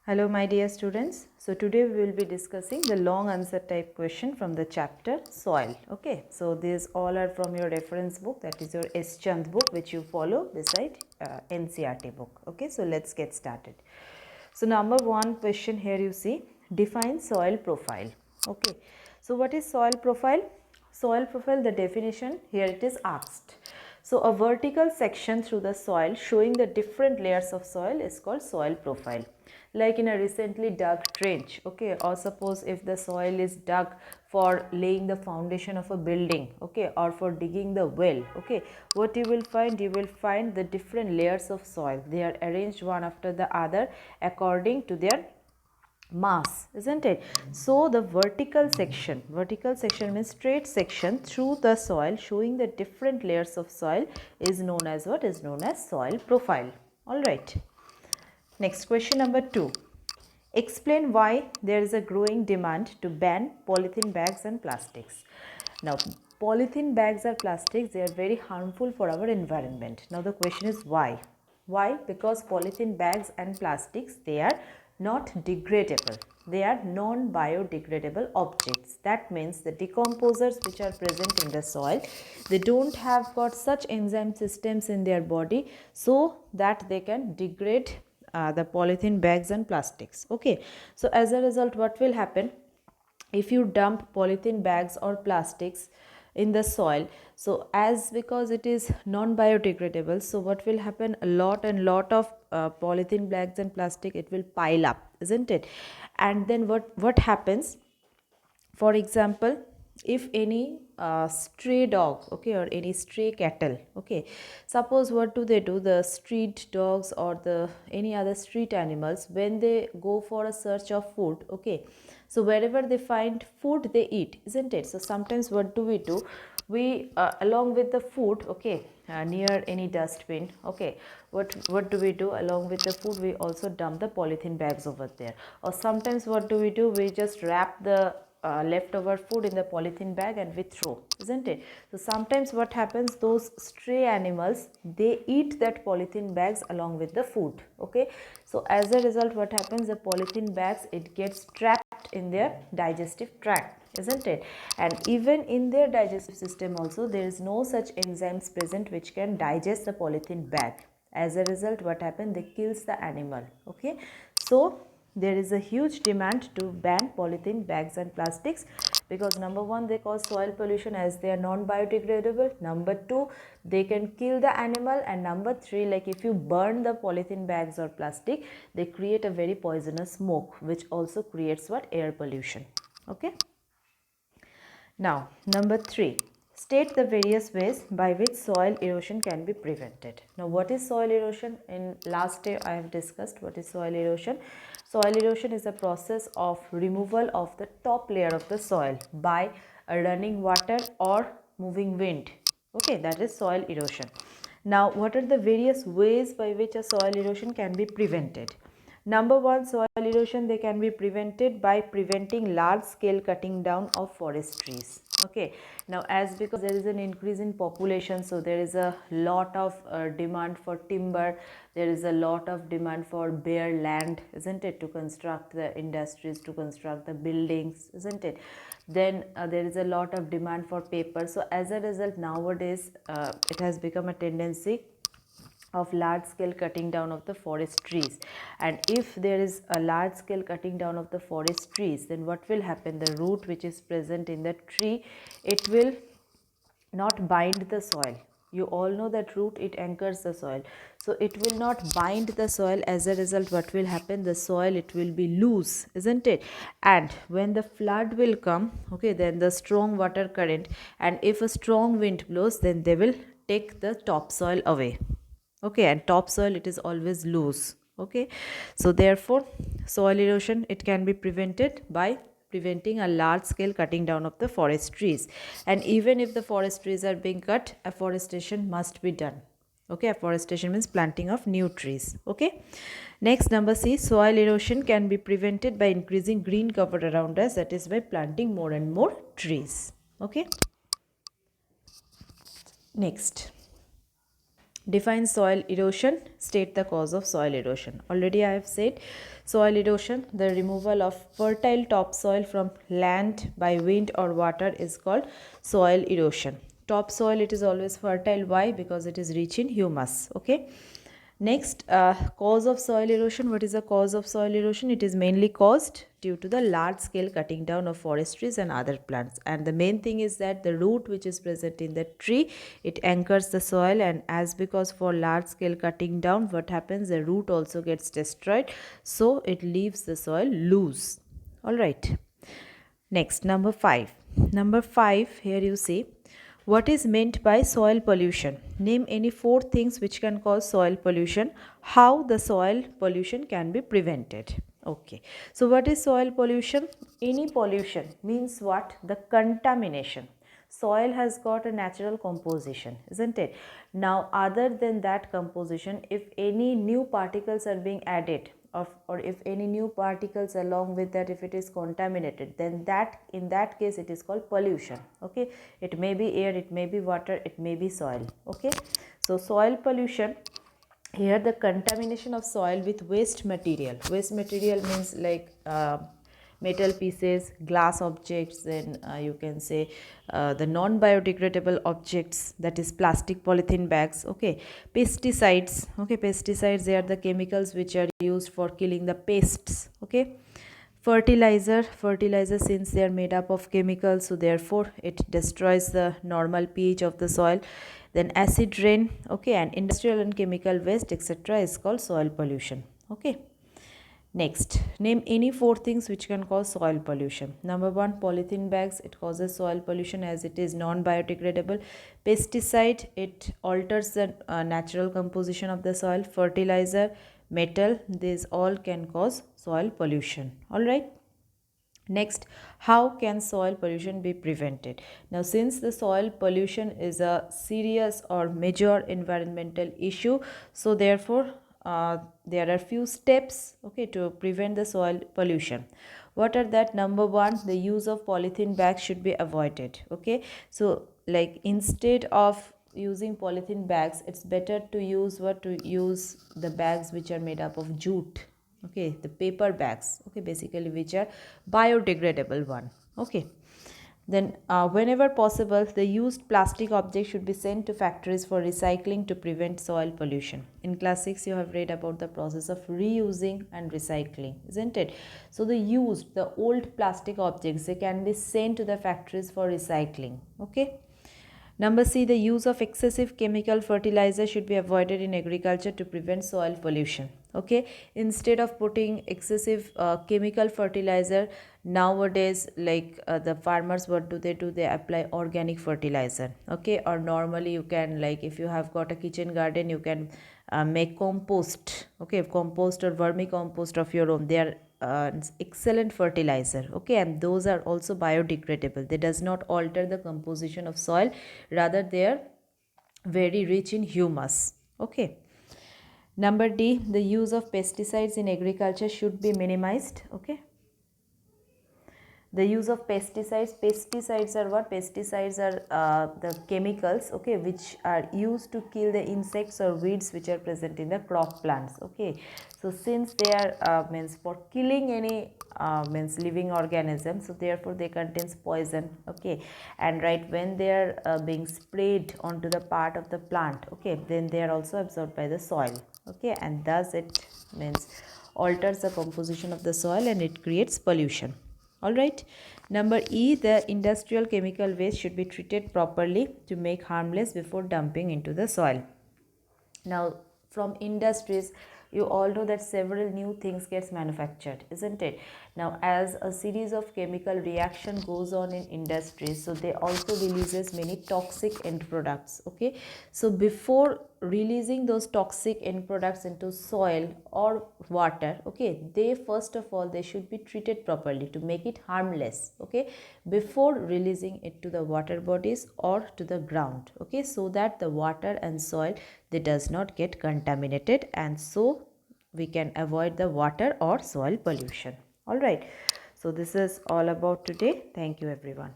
Hello my dear students. So today we will be discussing the long answer type question from the chapter soil. Okay, so these all are from your reference book, that is your S. Chand book, which you follow beside NCERT book. Okay, so let's get started. So number one question here you see, define soil profile. Okay, so what is soil profile? Soil profile, the definition here it is asked. So a vertical section through the soil showing the different layers of soil is called soil profile. Like in a recently dug trench, okay, or suppose if the soil is dug for laying the foundation of a building, okay, or for digging the well, okay, what you will find? You will find the different layers of soil. They are arranged one after the other according to their mass, isn't it? So the vertical section means straight section through the soil showing the different layers of soil is known as what? Is known as soil profile. All right. Next, question number 2. Explain why there is a growing demand to ban polythene bags and plastics. Now, polythene bags or plastics, they are very harmful for our environment. Now, the question is why? Why? Because polythene bags and plastics, they are not degradable. They are non-biodegradable objects. That means the decomposers which are present in the soil, they don't have got such enzyme systems in their body so that they can degrade the polythene bags and plastics. Okay, so as a result, what will happen if you dump polythene bags or plastics in the soil? So as because it is non biodegradable, so what will happen? A lot of polythene bags and plastic, it will pile up, isn't it? And then what happens? For example, if any stray dog, okay, or any stray cattle, okay, suppose what do? The street dogs or the any other street animals, when they go for a search of food, okay, so wherever they find food they eat, isn't it? So sometimes what do? We along with the food, okay, near any dustbin, okay, what do? Along with the food we also dump the polythene bags over there. Or sometimes what do? We just wrap the leftover food in the polythene bag and we throw, isn't it? So sometimes what happens, those stray animals, they eat that polythene bags along with the food, okay. So as a result, what happens? The polythene bags, it gets trapped in their digestive tract, isn't it? And even in their digestive system also, there is no such enzymes present which can digest the polythene bag. As a result, what happens? They kills the animal, okay. So there is a huge demand to ban polythene bags and plastics because number one, they cause soil pollution as they are non-biodegradable. Number two, they can kill the animal. And number three, like if you burn the polythene bags or plastic, they create a very poisonous smoke which also creates what? Air pollution. Okay. Now, number 3, state the various ways by which soil erosion can be prevented. Now, what is soil erosion? In last day, I have discussed what is soil erosion. Soil erosion is a process of removal of the top layer of the soil by a running water or moving wind. Okay, that is soil erosion. Now, what are the various ways by which a soil erosion can be prevented? Number one, soil erosion, they can be prevented by preventing large scale cutting down of forest trees. Okay, now as because there is an increase in population, so there is a lot of demand for timber, there is a lot of demand for bare land, isn't it, to construct the industries, to construct the buildings, isn't it? Then there is a lot of demand for paper. So as a result, nowadays it has become a tendency of large scale cutting down of the forest trees. And if there is a large scale cutting down of the forest trees, then what will happen? The root which is present in the tree, it will not bind the soil. You all know that root, it anchors the soil, so it will not bind the soil. As a result, what will happen? The soil, it will be loose, isn't it? And when the flood will come, okay, then the strong water current, and if a strong wind blows, then they will take the topsoil away. Okay, and topsoil, it is always loose. Okay, so therefore soil erosion, it can be prevented by preventing a large scale cutting down of the forest trees. And even if the forest trees are being cut, afforestation must be done. Okay, afforestation means planting of new trees. Okay, next, number C, soil erosion can be prevented by increasing green cover around us, that is by planting more and more trees. Okay, next, Define soil erosion. State the cause of soil erosion. Already I have said soil erosion, the removal of fertile topsoil from land by wind or water, is called soil erosion. Topsoil, it is always fertile. Why? Because it is rich in humus. Okay. Next, cause of soil erosion. What is the cause of soil erosion? It is mainly caused due to the large scale cutting down of forest trees and other plants. And the main thing is that the root which is present in the tree, it anchors the soil, and as because for large scale cutting down, what happens? The root also gets destroyed. So it leaves the soil loose. Alright. Next, number 5. Number 5, here you see, what is meant by soil pollution? Name any 4 things which can cause soil pollution. How the soil pollution can be prevented. Okay. So what is soil pollution? Any pollution means what? The contamination. Soil has got a natural composition, isn't it? Now, other than that composition, if any new particles are being added, or if any new particles along with that, if it is contaminated, then that, in that case, it is called pollution. Okay, it may be air, it may be water, it may be soil. Okay, so soil pollution, here the contamination of soil with waste material. Waste material means like metal pieces, glass objects, then you can say the non-biodegradable objects, that is plastic, polythene bags. Okay, pesticides. Okay, pesticides, they are the chemicals which are used for killing the pests. Okay, fertilizer, since they are made up of chemicals, so therefore it destroys the normal pH of the soil. Then acid rain. Okay, and industrial and chemical waste, etc., is called soil pollution. Okay. Next, name any 4 things which can cause soil pollution. Number 1, polythene bags. It causes soil pollution as it is non-biodegradable. Pesticide, it alters the natural composition of the soil. Fertilizer, metal, these all can cause soil pollution. Alright. Next, how can soil pollution be prevented? Now, since the soil pollution is a serious or major environmental issue, so therefore there are few steps, okay, to prevent the soil pollution. What are that? Number 1, the use of polythene bags should be avoided. Okay, so like instead of using polythene bags, it's better to use what? To use the bags which are made up of jute. Okay, the paper bags. Okay, basically which are biodegradable one. Okay. Then whenever possible, the used plastic objects should be sent to factories for recycling to prevent soil pollution. In class 6, you have read about the process of reusing and recycling, isn't it? So the old plastic objects, they can be sent to the factories for recycling. Okay. Number C, the use of excessive chemical fertilizer should be avoided in agriculture to prevent soil pollution. Okay, instead of putting excessive chemical fertilizer, nowadays, like the farmers, what do? They apply organic fertilizer. Okay, or normally you can, like if you have got a kitchen garden, you can make compost. Okay, compost or vermicompost of your own. They are excellent fertilizer. Okay, and those are also biodegradable. They does not alter the composition of soil, rather they are very rich in humus. Okay. Number D, the use of pesticides in agriculture should be minimized. Okay, the use of pesticides are what? Pesticides are the chemicals, okay, which are used to kill the insects or weeds which are present in the crop plants. Okay, so since they are means for killing any means living organism, so therefore they contains poison. Okay, and right, when they are being sprayed onto the part of the plant, okay, then they are also absorbed by the soil. Okay, and thus it means alters the composition of the soil and it creates pollution. Alright. Number E, the industrial chemical waste should be treated properly to make harmless before dumping into the soil. Now, from industries, you all know that several new things gets manufactured, isn't it? Now, as a series of chemical reaction goes on in industries, so they also releases many toxic end products. Okay, so before releasing those toxic end products into soil or water, okay, they first of all, they should be treated properly to make it harmless. Okay, before releasing it to the water bodies or to the ground. Okay, so that the water and soil, they does not get contaminated, and so we can avoid the water or soil pollution. All right, so this is all about today. Thank you everyone.